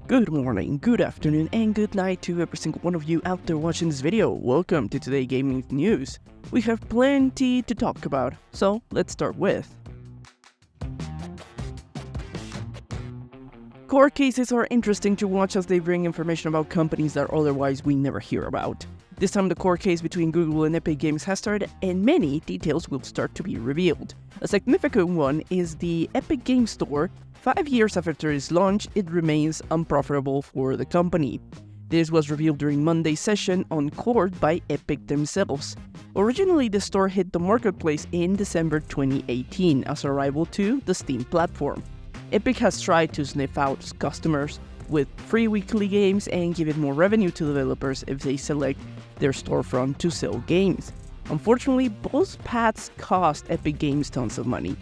Good morning, good afternoon, and good night to every single one of you out there watching this video. Welcome to Today Gaming News. We have plenty to talk about, so let's start with. Court cases are interesting to watch as they bring information about companies that otherwise we never hear about. This time the court case between Google and Epic Games has started, and many details will start to be revealed. A significant one is the Epic Games Store. 5 years after its launch, it remains unprofitable for the company. This was revealed during Monday's session on court by Epic themselves. Originally, the store hit the marketplace in December 2018 as a rival to the Steam platform. Epic has tried to sniff out customers with free weekly games and give it more revenue to developers if they select their storefront to sell games. Unfortunately, both paths cost Epic Games tons of money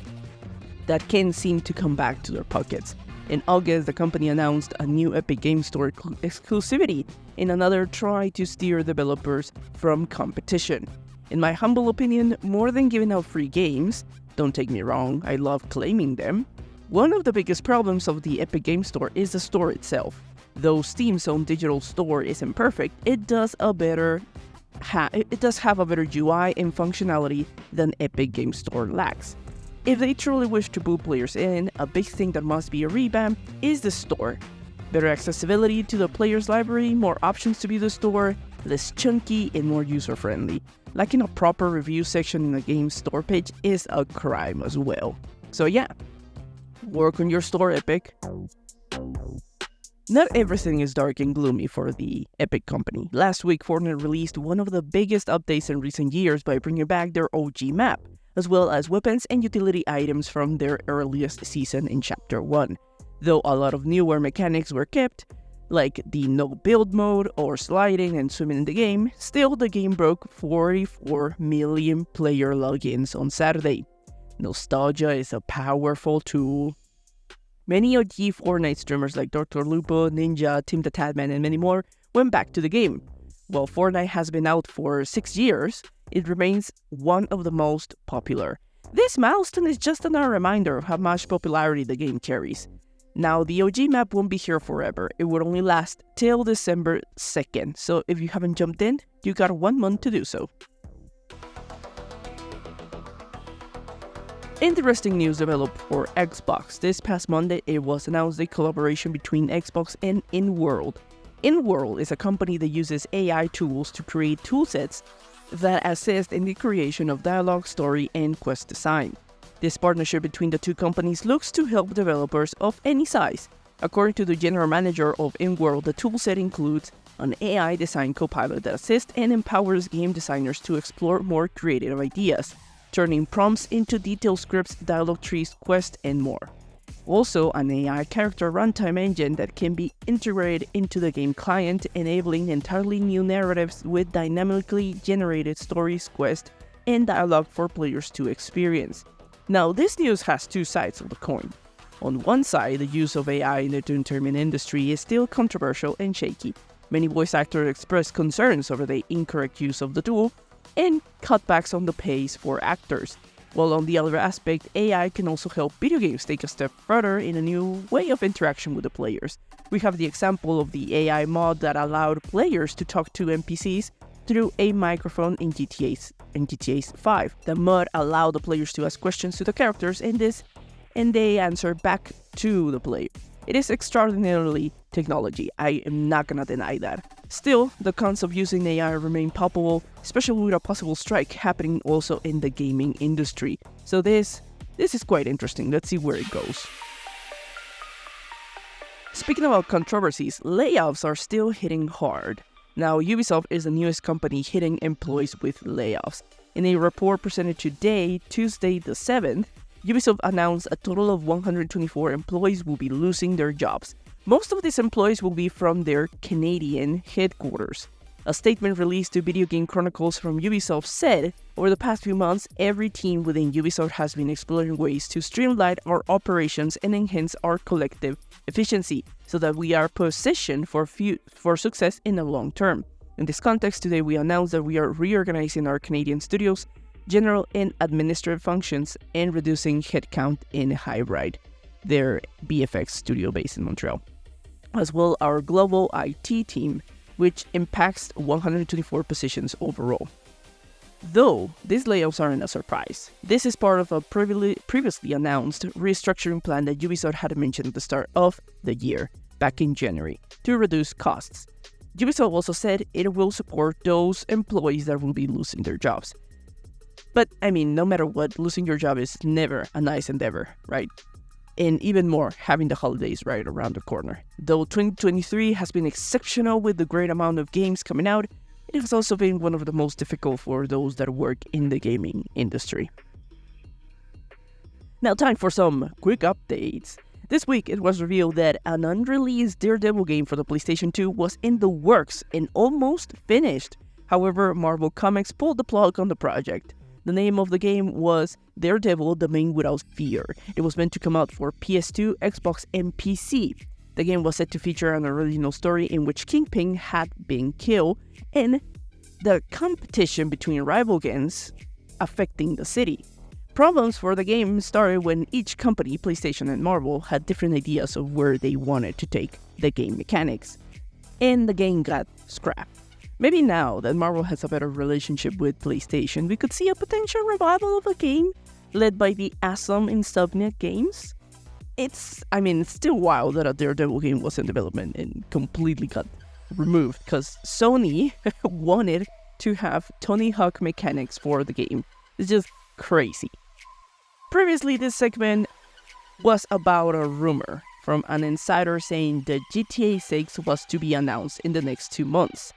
that can seem to come back to their pockets. In August, the company announced a new Epic Games Store exclusivity in another try to steer developers from competition. In my humble opinion, more than giving out free games, don't take me wrong, I love claiming them, one of the biggest problems of the Epic Games Store is the store itself. Though Steam's own digital store isn't perfect, it does have a better UI and functionality than Epic Games Store lacks. If they truly wish to pull players in, a big thing that must be a revamp is the store. Better accessibility to the player's library, more options to view the store, less chunky and more user-friendly. Lacking a proper review section in the game's store page is a crime as well. So yeah, work on your store, Epic. Not everything is dark and gloomy for the Epic company. Last week, Fortnite released one of the biggest updates in recent years by bringing back their OG map, as well as weapons and utility items from their earliest season in Chapter 1. Though a lot of newer mechanics were kept, like the no build mode or sliding and swimming in the game, still the game broke 44 million player logins on Saturday. Nostalgia is a powerful tool. Many OG Fortnite streamers like Dr. Lupo, Ninja, Tim the Tatman, and many more went back to the game. While Fortnite has been out for 6 years, it remains one of the most popular. This milestone is just another reminder of how much popularity the game carries. Now, the OG map won't be here forever. It will only last till December 2nd, so if you haven't jumped in, you got 1 month to do so. Interesting news developed for Xbox. This past Monday, it was announced a collaboration between Xbox and InWorld. InWorld is a company that uses AI tools to create toolsets that assist in the creation of dialogue, story, and quest design. This partnership between the two companies looks to help developers of any size. According to the general manager of InWorld, the toolset includes an AI design copilot that assists and empowers game designers to explore more creative ideas, turning prompts into detailed scripts, dialogue trees, quests, and more. Also, an AI character runtime engine that can be integrated into the game client, enabling entirely new narratives with dynamically generated stories, quests, and dialogue for players to experience. Now, this news has two sides of the coin. On one side, the use of AI in the entertainment industry is still controversial and shaky. Many voice actors express concerns over the incorrect use of the tool and cutbacks on the pays for actors. While on the other aspect, AI can also help video games take a step further in a new way of interaction with the players. We have the example of the AI mod that allowed players to talk to NPCs through a microphone in GTA 5. The mod allowed the players to ask questions to the characters and they answer back to the player. It is extraordinarily technology, I am not gonna deny that. Still, the cons of using AI remain palpable, especially with a possible strike happening also in the gaming industry. So this is quite interesting, let's see where it goes. Speaking about controversies, layoffs are still hitting hard. Now, Ubisoft is the newest company hitting employees with layoffs. In a report presented today, Tuesday the 7th, Ubisoft announced a total of 124 employees will be losing their jobs. Most of these employees will be from their Canadian headquarters. A statement released to Video Game Chronicles from Ubisoft said, over the past few months, every team within Ubisoft has been exploring ways to streamline our operations and enhance our collective efficiency so that we are positioned for success in the long term. In this context, today we announced that we are reorganizing our Canadian studios, general and administrative functions, and reducing headcount in Hybrid, their BFX studio based in Montreal. as well our global IT team, which impacts 124 positions overall. Though these layoffs aren't a surprise, this is part of a previously announced restructuring plan that Ubisoft had mentioned at the start of the year, back in January, to reduce costs. Ubisoft also said it will support those employees that will be losing their jobs. But, I mean, no matter what, losing your job is never a nice endeavor, right? And even more, having the holidays right around the corner. Though 2023 has been exceptional with the great amount of games coming out, it has also been one of the most difficult for those that work in the gaming industry. Now, time for some quick updates. This week, it was revealed that an unreleased Daredevil game for the PlayStation 2 was in the works and almost finished. However, Marvel Comics pulled the plug on the project. The name of the game was Daredevil: The Man Without Fear. It was meant to come out for PS2, Xbox, and PC. The game was set to feature an original story in which Kingpin had been killed, and the competition between rival gangs affecting the city. Problems for the game started when each company, PlayStation and Marvel, had different ideas of where they wanted to take the game mechanics, and the game got scrapped. Maybe now that Marvel has a better relationship with PlayStation, we could see a potential revival of a game led by the awesome Insomniac Games. It's still wild that a Daredevil game was in development and completely got removed because Sony wanted to have Tony Hawk mechanics for the game. It's just crazy. Previously, this segment was about a rumor from an insider saying that GTA 6 was to be announced in the next 2 months.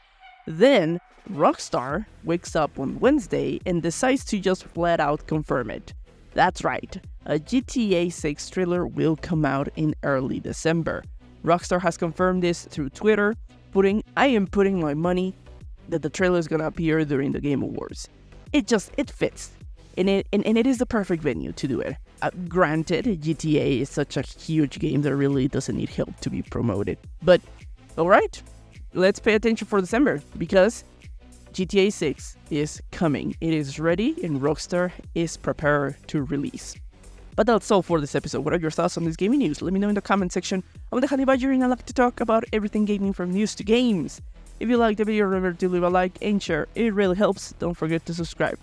Then, Rockstar wakes up on Wednesday and decides to just flat out confirm it. That's right, a GTA 6 trailer will come out in early December. Rockstar has confirmed this through Twitter, I am putting my money that the trailer is gonna appear during the Game Awards. It fits. And it is the perfect venue to do it. Granted, GTA is such a huge game that really doesn't need help to be promoted. But, alright, let's pay attention for December, because GTA 6 is coming. It is ready, and Rockstar is prepared to release. But that's all for this episode. What are your thoughts on this gaming news? Let me know in the comment section. I'm the Honey Badger, and I like to talk about everything gaming, from news to games. If you liked the video, remember to leave a like and share. It really helps. Don't forget to subscribe.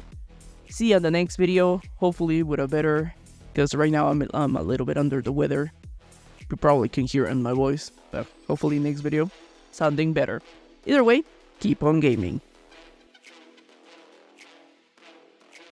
See you on the next video, hopefully with a better, because right now I'm a little bit under the weather. You probably can hear it in my voice, but hopefully next video, sounding better. Either way, keep on gaming.